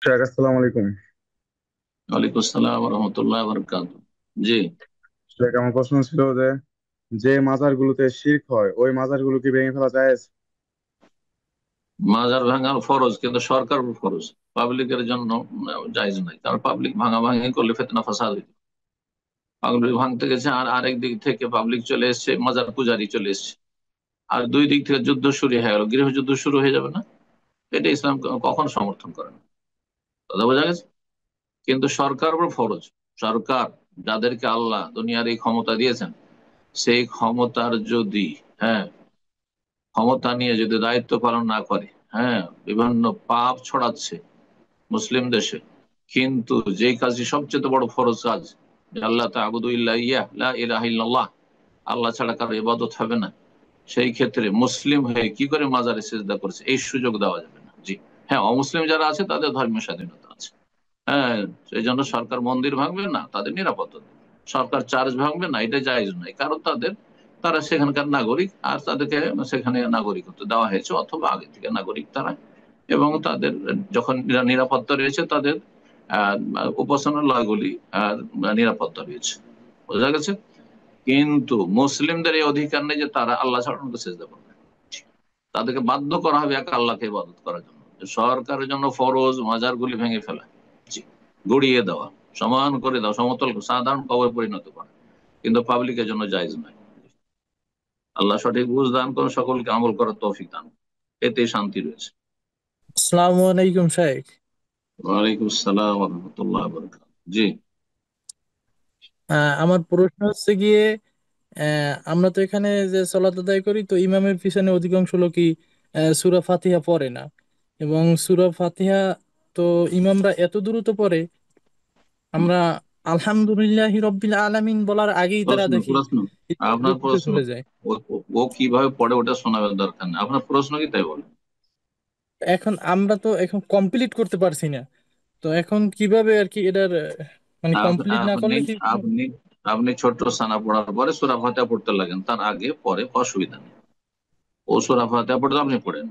শেখ, আসসালামু আলাইকুম। ওয়ালাইকুম আসসালাম রহমতুল্লাহ বরকাত। জি। শেখ, আমার প্রশ্ন ছিল যে যে মাজারগুলোতে শিরক হয় ওই মাজারগুলো কি ভেঙে ফেলা যায়? মাজার ভাঙা ফরজ, কিন্তু সরকার ফরজ, পাবলিকের জন্য জায়েজ নাই। কারণ পাবলিক ভাঙা ভাঙি করলে ফিতনা ফাসাদ হইতো। পাবলিক ভাঙতে গেছে আর আরেক দিক থেকে পাবলিক চলে এসছে, মাজার পূজারি চলে এসছে, আর দুই দিক থেকে যুদ্ধ শুরু হয়ে গেল, গৃহযুদ্ধ শুরু হয়ে যাবে না? এটা ইসলাম কখন সমর্থন করে না। কথা বোঝা গেছে? কিন্তু সরকার উপর ফরজ। সরকার, যাদেরকে আল্লাহ দুনিয়ার এই ক্ষমতা দিয়েছেন, সেই ক্ষমতার যদি, হ্যাঁ, ক্ষমতা নিয়ে যদি দায়িত্ব পালন না করে, হ্যাঁ, বিভিন্ন পাপ ছড়াচ্ছে মুসলিম দেশে, কিন্তু যেই কাজটি সবচেয়ে বড় ফরজ কাজ, যে আল্লাহ তা'বুদু ইল্লা ইয়্যাহ লা ইলাহা ইল্লাল্লাহ, আল্লাহ ছাড়া কারো ইবাদত হবে না, সেই ক্ষেত্রে মুসলিম হয়ে কি করে মাজারে সিজদা করছে, এই সুযোগ দেওয়া যাবে না। জি। হ্যাঁ, অমুসলিম যারা আছে তাদের ধর্মীয় স্বাধীনতা আছে। হ্যাঁ, সেই জন্য সরকার মন্দির ভাঙবে না, তাদের নিরাপত্তা দেবে। সরকার চার্জ ভাঙবে না, এটা জায়েজ নয়, কারণ তারা সেখানকার নাগরিক, আর তাদেরকে সেখানে নাগরিকত্ব দেওয়া হয়েছে, অথবা আগে থেকে নাগরিক তারা, এবং তাদের যখন নিরাপত্তা রয়েছে, তাদের আহ উপাসনালয়গুলি নিরাপত্তা রয়েছে। বোঝা গেছে? কিন্তু মুসলিমদের এই অধিকার নেই যে তারা আল্লাহ ছাড়া অন্যকে সেজদা করবে। তাদেরকে বাধ্য করা হবে এক আল্লাহকে ইবাদত করার জন্য। সরকারের জন্য ফরজ মাজারগুলি ভেঙে ফেলা, জি, গড়িয়ে দেওয়া, সমান করে দেওয়া, সমতল সাধারণ কবরে পরিণত করা, কিন্তু পাবলিকের জন্য জায়েজ নয়। আল্লাহ সঠিক বুঝ দান করুন, সকলকে আমল করার তৌফিক দান করুন। এতে শান্তি রয়েছে। আসসালামু আলাইকুম শেখ। ওয়ালাইকুম আসসালাম ওয়া রাহমাতুল্লাহি ওয়া বারাকাতুহু। জি। আমার প্রশ্ন হচ্ছে গিয়ে, আমরা তো এখানে যে সালাত আদায় করি, তো ইমামের পিছনে অধিকাংশ লোকই সূরা ফাতিহা পড়ে না। এবং সূরা ফাতিহা তো ইমামরা এত দ্রুত পড়ে, আমরা আলহামদুলিল্লাহি রাব্বিল আলামিন বলার আগেই তারা প্রশ্ন দেখি প্রশ্ন ইমামের আপনার রুকুতে প্রশ্ন, চলে যায়। ও কিভাবে পড়ে ওটা শোনাবার দরকার নেই, আপনার প্রশ্ন কি তাই বলেন। আমরা তো এখন কমপ্লিট করতে পারছি না, তো এখন কিভাবে আর কি এটার মানে কমপ্লিট না আপনি করলে কি আপনি আপনি ছোট্ট সানা পড়ার পরে সূরা ফাতিহা পড়তে লাগেন, তার আগে পরে অসুবিধা নেই। ও সূরা ফাতিহা পড়তে আপনি পড়েন।